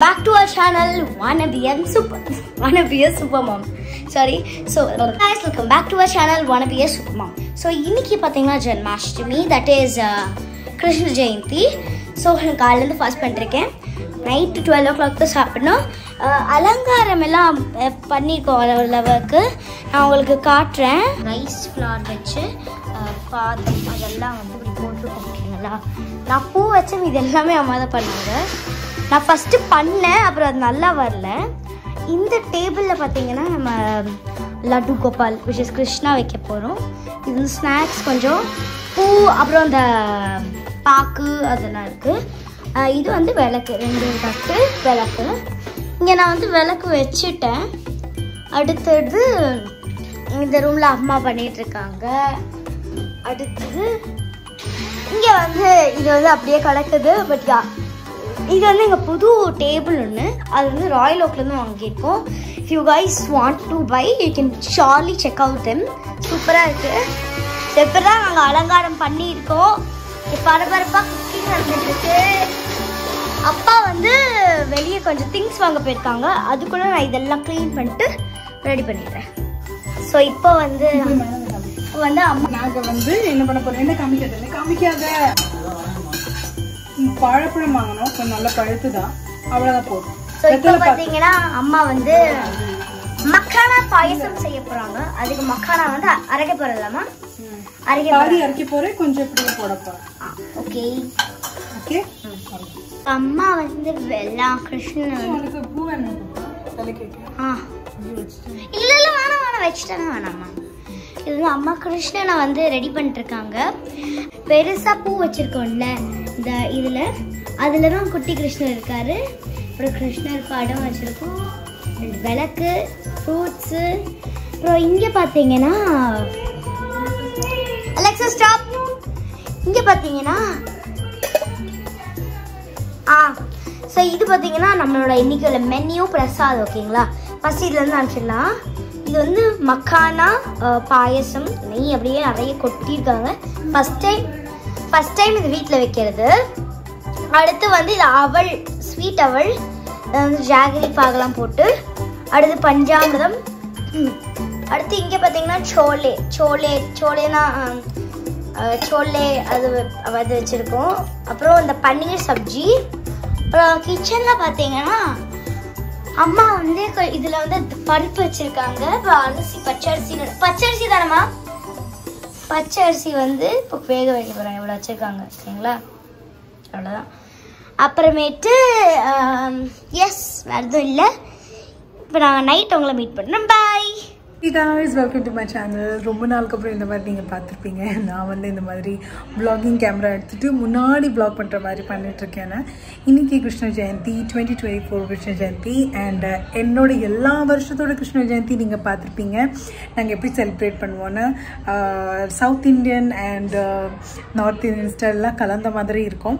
back to our channel. Wanna be a super mom. Sorry. So guys, welcome back to our channel. Wanna be a super mom. So இன்னைக்கு பாத்தீங்கன்னா Janmashtami, that is Krishna Jayanthi. So காலையில இருந்து fast பண்ணிருக்கேன். Night 12 o'clock தான் சாப்பிடணும். அலங்காரம் எல்லாம் பண்ணிருக்கோம் அளவுக்கு நான் உங்களுக்கு காட்டுறேன். ரைஸ் ஃப்ளார் வச்சு பாதம் அதெல்லாம் வந்து இப்படி போட்டுருக்கோங்களா. நான் பூ வச்சேன், இது எல்லாமே அம்மா தான் பண்ணாங்க. நான் ஃபஸ்ட்டு பண்ணேன், அப்புறம் அது நல்லா வரல. இந்த டேபிளில் பார்த்தீங்கன்னா நம்ம லட்டு கோபால் which is கிருஷ்ணா வைக்க போகிறோம். இது ஸ்நாக்ஸ் கொஞ்சம் பூ, அப்புறம் அந்த பாக்கு அதெல்லாம் இருக்குது. இது வந்து விளக்கு, 2 தட்டு விளக்கு. இங்கே நான் வந்து விளக்கு வச்சுட்டேன். அடுத்தது இந்த ரூமில் அம்மா பண்ணிகிட்ருக்காங்க. அடுத்தது இங்கே வந்து இது வந்து அப்படியே கிடக்குது. பட் இது வந்து எங்கள் புது டேபிள் ஒன்று, அது வந்து ராயல் ஓக்லேருந்து வாங்கியிருக்கோம். If you guys want to buy you can surely check out them. சூப்பராக இருக்குது. இப்போ தான் நாங்கள் அலங்காரம் பண்ணியிருக்கோம். பரபரப்பாக குக்கிங் நடந்துட்டுருக்கு. அப்பா வந்து வெளியே கொஞ்சம் திங்ஸ் வாங்க போயிருக்காங்க, அதுக்குள்ளே நான் இதெல்லாம் க்ளீன் பண்ணிட்டு ரெடி பண்ணிடுறேன். ஸோ இப்போ வந்து அம்மா நாங்கள் வந்து என்ன பண்ண போகிறோம், என்ன காமிக்காத பழப்பழம் வாங்கணும். கொஞ்சம் நல்லா பழுத்து தான், அவ்வளோதான் போதும். ஸோ இப்போ பார்த்தீங்கன்னா அம்மா வந்து மக்கானா பாயசம் செய்ய போகிறாங்க. அதுக்கு மக்கானா வந்து அரைக்க போகிறதாம்மா, அரைக்க போகிறேன், கொஞ்சம் இப்படியே போட போகிறேன். Okay okay. அம்மா வந்து வெள்ளம் கிருஷ்ணன் பூ வேணும். இல்லை இல்லை வேணாம் வச்சுட்டானே வேணாம்மா. இது வந்து அம்மா கிருஷ்ணனை வந்து ரெடி பண்ணிட்டுருக்காங்க. பெருசாக பூ வச்சுருக்கோம்ல இந்த இதில், அதில் தான் குட்டி கிருஷ்ணர் இருக்கார். அப்புறம் கிருஷ்ணர் படம் வச்சுருக்கோம், 2 விளக்கு, ஃப்ரூட்ஸு. அப்புறம் இங்கே பார்த்தீங்கன்னா அலெக்ஸா ஸ்டாப். இங்கே பார்த்தீங்கன்னா ஸோ இது பார்த்தீங்கன்னா நம்மளோட இன்னைக்குள்ள மென்யூ பிரசாத். ஓகேங்களா, ஃபஸ்ட் இதுலேருந்து அனுப்பிச்சிடலாம். இது வந்து மக்கானா பாயசம், நெய் அப்படியே நிறைய கொட்டியிருக்காங்க. ஃபஸ்ட் டைம் இது வீட்டில் வைக்கிறது. அடுத்து வந்து இது அவல், ஸ்வீட் அவல், வந்து ஜாகரி பாகெல்லாம் போட்டு. அடுத்து பஞ்சாமிரதம். அடுத்து இங்கே பார்த்தீங்கன்னா சோலேனா சோலே அது வச்சுருக்கோம். அப்புறம் இந்த பன்னீர் சப்ஜி. அப்புறம் கிச்சனில் பார்த்தீங்கன்னா அம்மா வந்து இதில் வந்து பருப்பு வச்சுருக்காங்க. அப்புறம் அரிசி, பச்சரிசி தானம்மா, பச்சரிசி வந்து இப்போ வேக வைக்க போகிறாங்க. இவ்வளோ வச்சுருக்காங்க. ஓகேங்களா, அவ்வளோதான். அப்புறமேட்டு எஸ் வேறு எதுவும் இல்லை. இப்போ நாங்கள் நைட் உங்களை மீட் பண்ணுறோம். பாய். Hey guys, welcome to my channel. ரொம்ப நாளுக்கு அப்புறம் இந்த மாதிரி நீங்கள் பார்த்துருப்பீங்க. நான் வந்து இந்த மாதிரி vlogging கேமரா எடுத்துகிட்டு முன்னாடி vlog பண்ணுற மாதிரி பண்ணிகிட்ருக்கேன். இன்றைக்கி கிருஷ்ண ஜெயந்தி 2024 கிருஷ்ண ஜெயந்தி. அண்ட் என்னோட எல்லா வருஷத்தோட கிருஷ்ண ஜெயந்தி நீங்கள் பார்த்துருப்பீங்க. நாங்கள் எப்படி செலிப்ரேட் பண்ணுவோன்னு south Indian and north Indian ஸ்டைல்லாம் கலந்த மாதிரி இருக்கும்.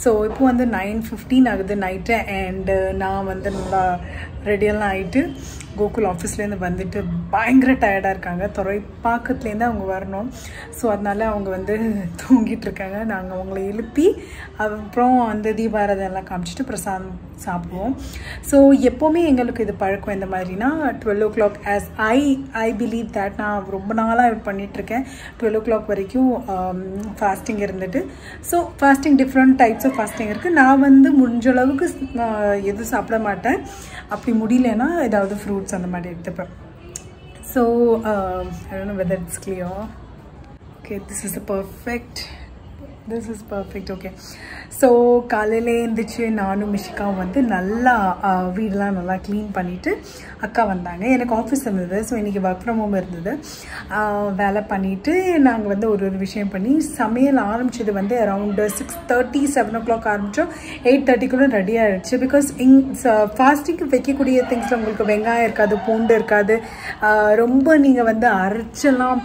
ஸோ இப்போ வந்து 9:15 ஆகுது நைட்டு. அண்டு நான் வந்து நல்லா ரெடியெல்லாம் ஆகிட்டு கோகுல் ஆஃபீஸ்லேருந்து வந்துட்டு பயங்கர டயர்டாக இருக்காங்க. துறைப்பாக்கத்துலேருந்து அவங்க வரணும். ஸோ அதனால் அவங்க வந்து தூங்கிட்டு இருக்காங்க. நாங்கள் அவங்கள எழுப்பி அப்புறம் அந்த தீபாராதனை எல்லாம் காமிச்சிட்டு பிரசாதம் சாப்பிடுவோம். ஸோ எப்போவுமே எங்களுக்கு இது பழக்கம் இந்த மாதிரினா 12 o'clock as I believe that நான் ரொம்ப நாளாக பண்ணிகிட்ருக்கேன். 12 o'clock வரைக்கும் ஃபாஸ்டிங் இருந்துட்டு. So fasting different types of fasting இருக்குது. நான் வந்து முடிஞ்ச அளவுக்கு எதுவும் சாப்பிட மாட்டேன். அப்படி முடியலன்னா ஏதாவது ஃப்ரூட்ஸ் அந்த மாதிரி எடுத்துப்பேன். So I don't know whether it's clear. Okay, this is perfect. Okay, so காலையில் எழுந்திரிச்சு நானும் மிஷிகாவும் வந்து நல்லா வீடெலாம் நல்லா க்ளீன் பண்ணிவிட்டு அக்கா வந்தாங்க. எனக்கு ஆஃபீஸ் இருந்தது. ஸோ இன்றைக்கி ஒர்க் ஃப்ரம் ஹோம் இருந்தது. வேலை பண்ணிவிட்டு நாங்கள் வந்து ஒரு விஷயம் பண்ணி சமையல் ஆரம்பித்தது வந்து அரவுண்ட் 6:30 7 o'clock ஆரம்பித்தோம். 8:30க்குள்ளே ரெடி ஆகிடுச்சு. பிகாஸ் ஃபாஸ்டிங்க்கு வைக்கக்கூடிய திங்ஸில் உங்களுக்கு வெங்காயம் இருக்காது, பூண்டு இருக்காது. ரொம்ப நீங்கள் வந்து அரைச்செல்லாம்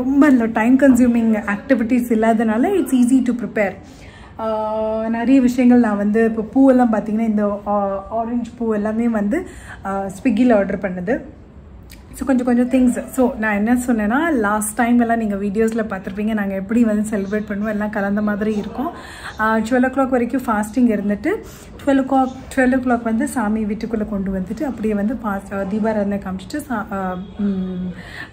ரொம்ப டைம் கன்சியூமிங் ஆக்டிவிட்டீஸ் இல்லாதனால இட்ஸ் ஈஸி டு ப்ரிப்பேர். நிறைய விஷயங்கள் நான் வந்து இப்போ பூவெல்லாம் பார்த்திங்கன்னா இந்த ஆரஞ்சு பூ எல்லாமே வந்து ஸ்விக்கியில் ஆர்டர் பண்ணுது. ஸோ கொஞ்சம் திங்ஸ். ஸோ நான் என்ன சொன்னேன்னா, லாஸ்ட் டைம் எல்லாம் நீங்கள் வீடியோஸில் பார்த்துருப்பீங்க நாங்கள் எப்படி வந்து செலிப்ரேட் பண்ணுவோம், எல்லாம் கலந்த மாதிரி இருக்கும். 12 o'clock வரைக்கும் ஃபாஸ்டிங் இருந்துட்டு 12 o'clock வந்து சாமி வீட்டுக்குள்ளே கொண்டு வந்துட்டு அப்படியே வந்து தீபாராதனை காமிச்சிட்டு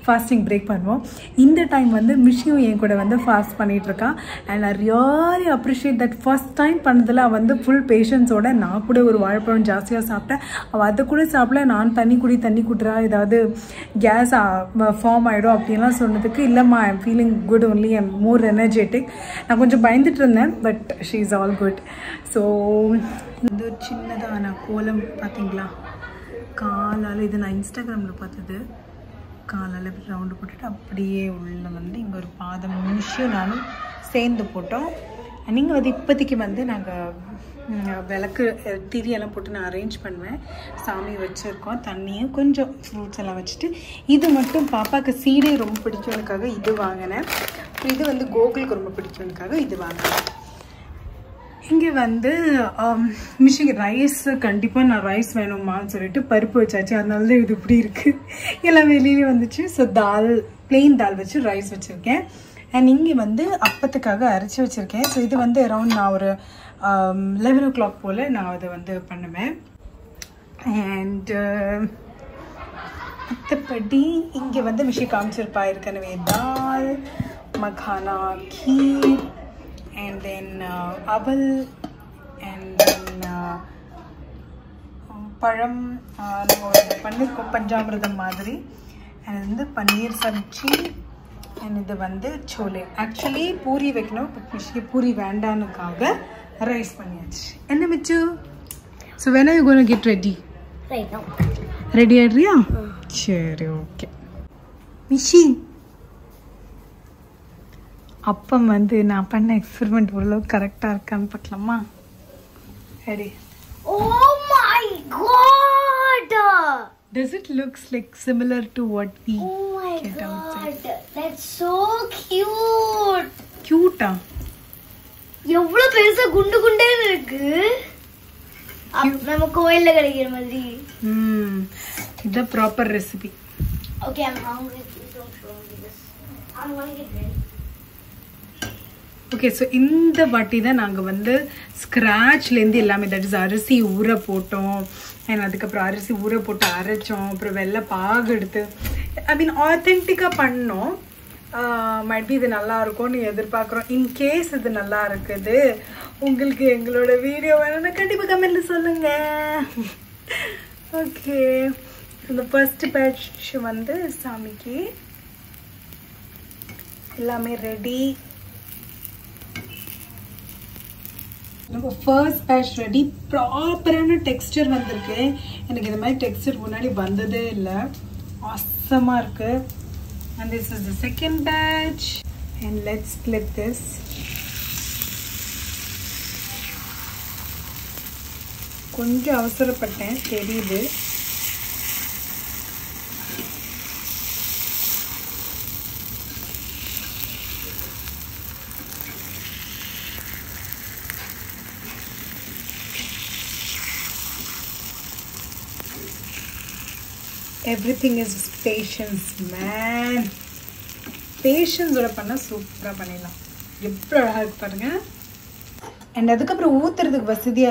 ஃபாஸ்டிங் பிரேக் பண்ணுவோம். இந்த டைம் வந்து மிஷியும் என் கூட வந்து ஃபாஸ்ட் பண்ணிகிட்ருக்கா. And I really appreciate that first time பண்ணதில் அவள் வந்து ஃபுல் பேஷன்ஸோட நான் கூட ஒரு வாழைப்பழம் ஜாஸ்தியாக சாப்பிட்டேன். அவள் அதை கூட சாப்பிடல. நான் தண்ணி குடிறா ஏதாவது கேஸ் ஃபார்ம் ஆகிடும் அப்படின்லாம் சொன்னதுக்கு இல்லைம்மா I'm feeling good only I'm more energetic. நான் கொஞ்சம் பயந்துட்டு இருந்தேன் but she is all good. So இது ஒரு சின்னதான கோலம் பார்த்தீங்களா காலால், இது நான் இன்ஸ்டாகிராமில் பார்த்தது. காலால் இப்படி ரவுண்டு போட்டுட்டு அப்படியே உள்ள வந்து இங்கே ஒரு பாதம் நிமிஷம் நானும் சேர்ந்து போட்டோம். நீங்கள் வந்து இப்போதைக்கு வந்து நாங்கள் விளக்கு திரியெல்லாம் போட்டு நான் அரேஞ்ச் பண்ணுவேன். சாமி வச்சுருக்கோம், தண்ணியும் கொஞ்சம் ஃப்ரூட்ஸ் எல்லாம் வச்சுட்டு. இது மட்டும் பாப்பாவுக்கு சீடே ரொம்ப பிடிச்சவனுக்காக இது வாங்கினேன். இது வந்து கோகுலுக்கு ரொம்ப பிடிச்சவனுக்காக இது வாங்கினேன். இங்கே வந்து மிஷிக்கு ரைஸ் கண்டிப்பாக நான் ரைஸ் வேணுமான்னு சொல்லிட்டு பருப்பு வச்சாச்சு. அதனால தான் இது இப்படி இருக்குது, எல்லாம் வெளியே வந்துச்சு. ஸோ பிளெயின் தால் வச்சு ரைஸ் வச்சுருக்கேன். அண்ட் இங்கே வந்து அப்பத்துக்காக அரைச்சி வச்சுருக்கேன். ஸோ இது வந்து அரௌண்ட் நான் ஒரு 11 o'clock போல் நான் அதை வந்து பண்ணுவேன். அண்ட் மற்றபடி இங்கே வந்து மிஷி காமிச்சிருப்பா ஏற்கனவே தால், மக்கானா, கீர், and then aval, and then பழம் நாங்கள் பண்ணியிருக்கோம் பஞ்சாமிரதம் மாதிரி. அண்ட் வந்து பன்னீர் சப்ஜி. அண்ட் இது வந்து சோலே. ஆக்சுவலி பூரி வைக்கணும், பட் மிஷி பூரி வேண்டானுக்காக ரைஸ் பண்ணியாச்சு. என்ன மிச்சு? So when are you going to get ready? Right now. Ready ஆகிடுறியா? சரி, ஓகே. மிஷி அப்பம் வந்து நான் பண்ண எக்ஸ்பெரிமெண்ட் ஓரளவுக்கு கரெக்டாக இருக்கான்னு பார்க்கலாமா? Ready? Oh my god! Does it looks like similar to what we get outside? That's so cute. Cute-ஆ? எவ்வளவு பெருசா குண்டு குண்டே இருக்கு. நம்ம கோயில்ல கிடைக்கிற மாதிரி. இது proper recipe. Okay, I'm hungry. Please don't show me this. I'm going to get ready. Okay, so இந்த வாட்டி தான் நாங்கள் வந்து ஸ்க்ராட்ச்லேருந்து எல்லாமே, தட் இஸ் அரிசி ஊற போட்டோம். அண்ட் அதுக்கப்புறம் அரிசி ஊற போட்டு அரைச்சோம். அப்புறம் வெள்ளை பாகு எடுத்து ஐ மீன் ஆத்தென்டிக்காக பண்ணோம். மைட்பி இது நல்லா இருக்கும்னு எதிர்பார்க்குறோம். இன்கேஸ் இது நல்லா இருக்குது, உங்களுக்கு எங்களோட வீடியோ வேணும்னா கண்டிப்பாக கமெண்ட்ல சொல்லுங்கள். ஓகே, இந்த ஃபர்ஸ்ட் பேட்ச் வந்து சாமிக்கு எல்லாமே ரெடி. நம்ம ஃபர்ஸ்ட் பேட்ச் ரெடி. ப்ராப்பரான டெக்ஸ்டர் வந்திருக்கு. எனக்கு இந்த மாதிரி டெக்ஸ்டர் முன்னாடி வந்ததே இல்லை. ஆசமாக இருக்கு. And this is the second batch. And let's flip this. கொஞ்சம் அவசரப்பட்டேன், தெரியுது. Everything is patience, man. Patience ஓட பண்ணா சூப்பரா பண்ணிடலாம். எப்படி அழகா இருக்கு பாருங்க. அண்ட் அதுக்கப்புறம் ஊத்துறதுக்கு வசதியா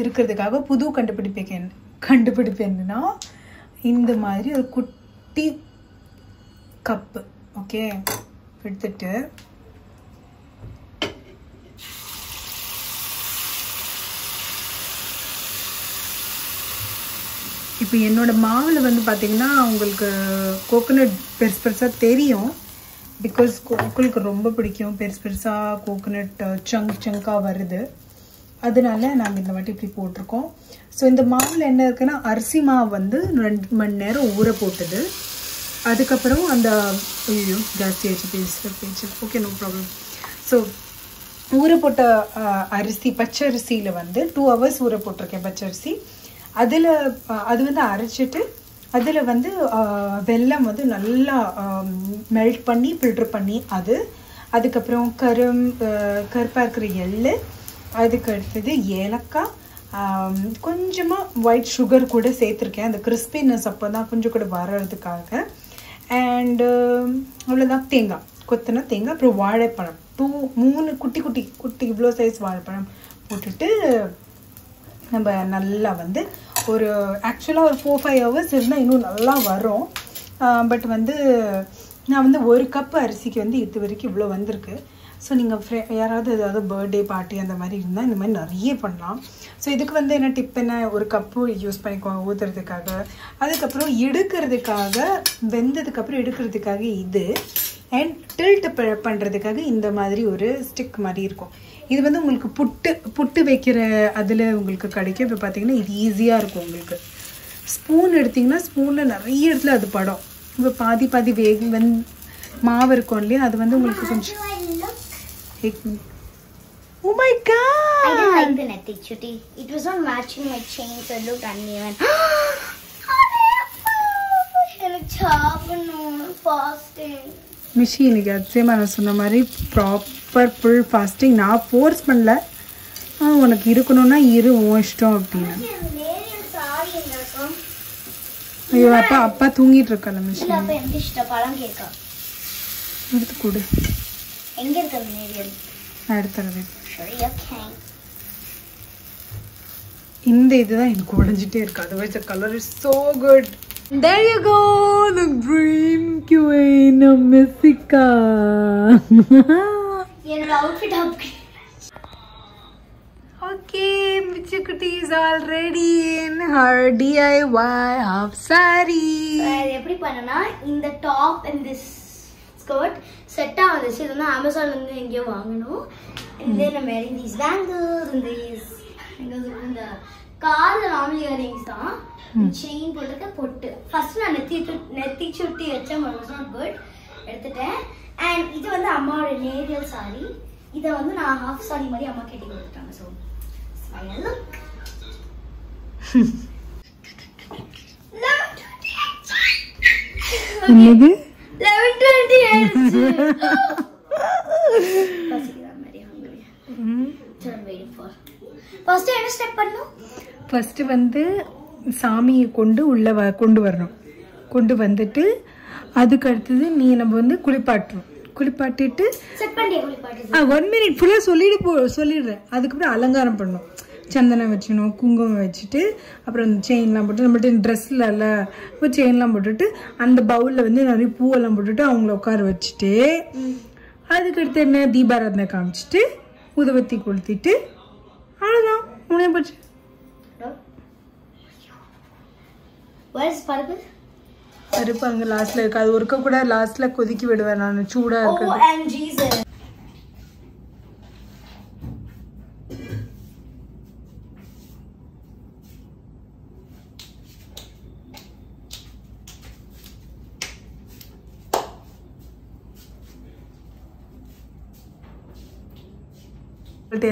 இருக்கிறதுக்காக புது கண்டுபிடிப்பேன்னா இந்த மாதிரி ஒரு குட்டி கப்பு. ஓகே, எடுத்துட்டு இப்போ என்னோட மாவில் வந்து பார்த்தீங்கன்னா உங்களுக்கு கோகோனட் பெருசு பெருசாக தெரியும். பிகாஸ் கோகுலுக்கு ரொம்ப பிடிக்கும் பெருசாக கோகோனட் சங்காக வருது. அதனால நாங்கள் இந்த வாட்டி இப்படி போட்டிருக்கோம். ஸோ இந்த மாவில் என்ன இருக்குன்னா, அரிசி மாவு வந்து 2 மணி நேரம் ஊற போட்டது. அதுக்கப்புறம் அந்த ஜாஸ்தி ஆச்சு பேச்சு. Okay, no problem. ஸோ ஊற போட்ட அரிசி, பச்சரிசியில் வந்து 2 hours ஊற போட்டிருக்கேன் பச்சரிசி. அதில் அது வந்து அரைச்சிட்டு அதில் வந்து வெல்லம் வந்து நல்லா மெல்ட் பண்ணி ஃபில்ட்ரு பண்ணி அதுக்கப்புறம் கருப்பாக இருக்கிற எள்ளு, அதுக்கு அடுத்தது ஏலக்காய், கொஞ்சமாக ஒயிட் சுகர் கூட சேர்த்துருக்கேன். அந்த கிறிஸ்பினஸ் அப்போ தான் கொஞ்சம் கூட வர்றதுக்காக. அண்டு அவ்வளோதான். தேங்காய், கொத்தின தேங்காய், அப்புறம் வாழைப்பழம் 3 குட்டி இவ்வளோ சைஸ் வாழைப்பழம் போட்டுட்டு நம்ம நல்லா வந்து ஒரு ஆக்சுவலாக ஒரு 4-5 hours இருந்தால் இன்னும் நல்லா வரும். பட் வந்து நான் வந்து 1 கப் அரிசிக்கு வந்து இது வரைக்கும் இவ்வளோ வந்திருக்கு. ஸோ நீங்கள் யாராவது ஏதாவது பர்த்டே பார்ட்டி அந்த மாதிரி இருந்தால் இந்த மாதிரி நிறைய பண்ணலாம். ஸோ இதுக்கு வந்து என்ன டிப் என்ன, 1 கப்பு யூஸ் பண்ணிக்குவாங்க ஊற்றுறதுக்காக. அதுக்கப்புறம் எடுக்கிறதுக்காக வெந்ததுக்கப்புறம் எடுக்கிறதுக்காக இது, அண்ட் டில்ட் பண்ணுறதுக்காக இந்த மாதிரி ஒரு ஸ்டிக் மாதிரி இருக்கும். இது வந்து உங்களுக்கு புட்டு வைக்கிற அதில் உங்களுக்கு கிடைக்கும். இப்போ பார்த்தீங்கன்னா இது ஈஸியாக இருக்கும் உங்களுக்கு. ஸ்பூன் எடுத்திங்கன்னா ஸ்பூனில் நிறைய இடத்துல அது படம். இப்போ பாதி மாவு இருக்கும் இல்லையா, அது வந்து உங்களுக்கு கொஞ்சம். Oh my god! I didn't like the netty chutti. It was not matching my chain, so it looked uneven. மிஷினுக்கு அதுமா நான் சொன்ன மாதிரி ப்ராப்பர் ஃபுல் ஃபாஸ்டிங் நான் ஃபோர்ஸ் பண்ணல. உனக்கு இருக்கணும்னா இரு, இஷ்டம் அப்படின்னு. ஐயோ அப்பா தூங்கிட்டு இருக்கல மிஷின். எடுத்து கொடு. எங்க இருக்கு நேரியல்? நான் எடுத்துறேன். இந்த இதுதான் எனக்கு உடைஞ்சிட்டே இருக்கு. otherwise the color is so good. There you go, the dream queen of Messika. என்னோட outfit upgrade. Okay, Michukutti is already in her DIY half saree. எப்படி பண்ணனா, இந்த top and this skirt set ஆகுது. இது வந்து அமேசான்ல இருந்து எங்கேயோ வாங்கணும். And then I'm wearing these bangles and these இந்த கால் நார்மல் இயரிங்ஸ் தான். செயின் போட்டுக்க பொட்டு. ஃபர்ஸ்ட் நான் நெத்தி சுட்டி வச்சேன், but it was not good. எடுத்துட்டேன். அண்ட் இது வந்து அம்மாவோட நேரியல் சாரி. இதை வந்து நான் ஹாஃப் சாரி மாதிரி அம்மா கட்டி கொடுத்துட்டாங்க. ஸோ லுக் என்னது 11:20 ஆயிடுச்சு. ஃபர்ஸ்ட் என்ன ஸ்டெப் பண்ணனும்? ஃபர்ஸ்ட் வந்து சாமியை கொண்டு வரணும். கொண்டு வந்துட்டு அதுக்கு அடுத்தது நம்ம வந்து குளிப்பாட்டிட்டு செட் பண்ணி குளிப்பாட்டு 1 minute ஃபுல்லா சொல்லிடுறேன். அதுக்கப்புறம் அலங்காரம் பண்ணணும். சந்தனம் வச்சுக்கணும், குங்குமம் வச்சுட்டு, அப்புறம் அந்த செயின்லாம் போட்டு, நம்மள்ட்ட ட்ரெஸ்ல இல்ல செயின்லாம் போட்டுட்டு, அந்த பவுல்ல வந்து நிறைய பூவெல்லாம் போட்டுட்டு அவங்கள உட்கார வச்சுட்டு, அதுக்கடுத்து என்ன தீபாராதனை காமிச்சிட்டு உதவத்தி கொளுத்திட்டு அவ்வளோதான் முடிய போச்சு. பருப்பு அங்கே லாஸ்ட்ல இருக்கு. அது ஒருக்க கூட லாஸ்ட்ல கொதிக்கி விடுவேன் நான், சூடா இருக்கு.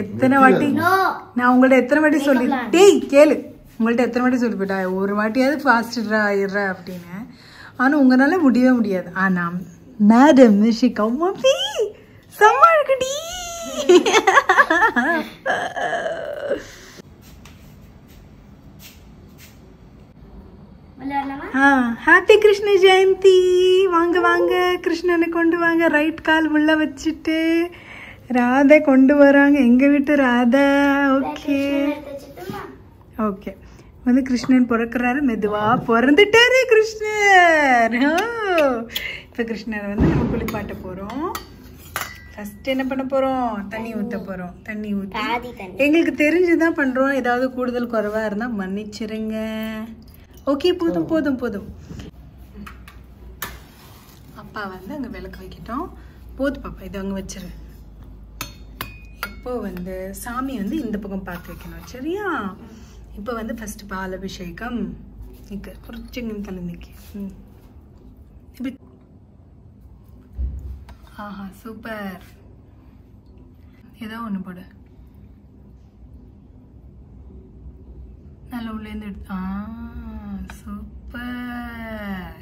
எத்தனை வாட்டி நான் உங்கள்ட்ட எத்தனை வாட்டி சொல்லி கேளு, உங்கள்ட்ட எத்தனை வாட்டி சொல்லி போயிட்டா ஒரு வாட்டியாவது ஃபாஸ்டா ஆயிடுறா அப்படின்னு. ஆனா உங்களால முடியவே முடியாது. ஆனா மேடம் செம்ம இருக்குடி. ஹாப்பி கிருஷ்ண ஜெயந்தி. வாங்க வாங்க, கிருஷ்ணனை கொண்டு வாங்க. ரைட் கால் உள்ள வச்சுட்டு ராதா கொண்டு வராங்க, எங்க வீட்டு ராதா. ஓகே ஓகே, வந்து கிருஷ்ணன் பிறக்கிறாரு, மெதுவா பிறந்துட்டாரு கிருஷ்ணர். இப்ப கிருஷ்ணர் வந்து நம்ம குளிப்பாட்ட போறோம். ஃபர்ஸ்ட் என்ன பண்ண போறோம்? தண்ணி ஊத்த போறோம். தண்ணி ஊத்தி எங்களுக்கு தெரிஞ்சுதான் பண்றோம். ஏதாவது கூடுதல் குறைவா இருந்தா மன்னிச்சிருங்க. ஓகே, போதும் போதும் போதும். அப்பா வந்து அங்க விளக்கு வைக்கிட்டோம். போதும் பாப்பா, இது அங்க வச்சிரு. இப்போ வந்து சாமி வந்து இந்த பக்கம் பார்த்து வைக்கணும், சரியா? இப்போ வந்து ஃபர்ஸ்ட் பால் அபிஷேகம். குறைச்சிங்க தலைமைக்கு. இப்படி. ஆஹா, சூப்பர். ஏதோ ஒன்று போடு. நல்லா உள்ளேருந்து எடுத்து. சூப்பர்.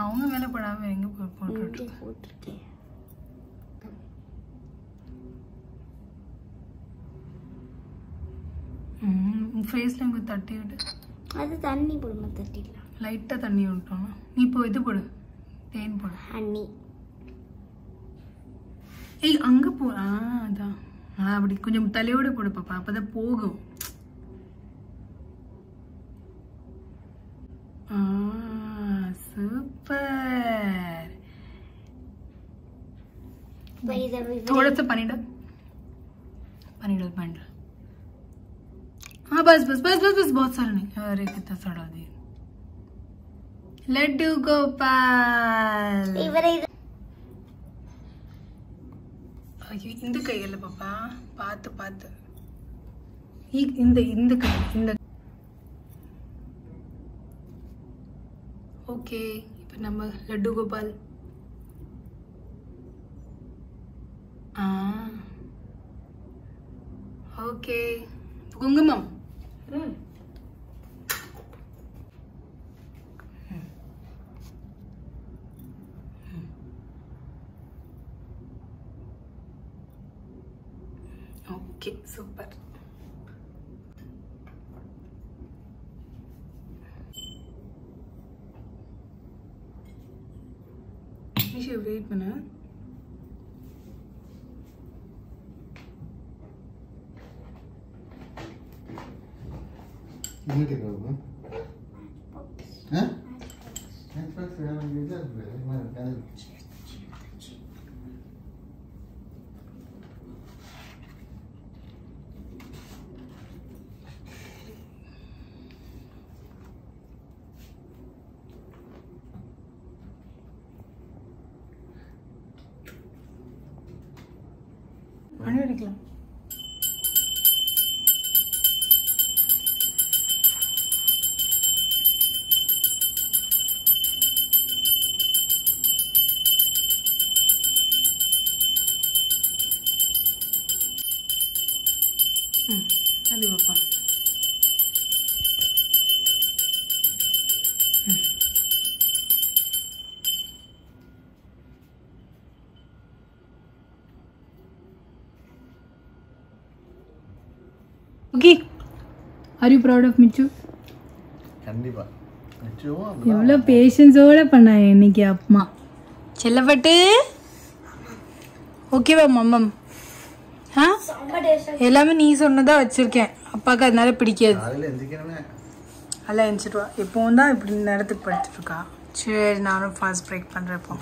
அவங்க மேல போடாம எங்க போட்டு ஃபேஸ்ல இங்க தட்டி விடு. அது தண்ணி போடுமா? தட்டிடலாம். லைட்டா தண்ணி விட்டோம். நீ இப்போ இது போடு, தேன் போடு. ஹனி. ஏய் அங்க போ. அதான் அப்படி கொஞ்சம் தலையோட போடு பாப்பா, அப்பதான் போகும். சூப்பர். थोड़ा सा पानी डाल. हाँ बस बस बस बस बस बहुत सारा नहीं. अरे कितना सारा दे. लड्डू गोपाल. இந்த கையில பாப்பா பார்த்து பார்த்து. இந்த கை இந்த. ஓகே, இப்போ நம்ம லட்டு கோபால். ஓகே, குங்குமம். Okay, super. நிஷா வெயிட் பண்ணு. Ini kita apa? Hah? Apa sekarang juga mana kan? Mana dikelam? அது பாப்பா. Okay, are you proud of Michu? கண்டிப்பா. மிச்சு எவ்வளோ பேஷன்ஸோட பண்ணா இன்னைக்கு அம்மா. செல்லப்பட்டு ஓகேவா மம்மம்? எல்லாமே நீ சொன்னதா வச்சிருக்கேன். அப்பாவுக்கு அதனால பிடிக்காது. அதெல்லாம் எந்திரிச்சிட்டு வா. எப்பவும் தான் இப்படி நேரத்துக்கு படுத்துட்டு இருக்கா. சரி, நானும் ஃபாஸ்ட் பிரேக் பண்றேன் இப்போ.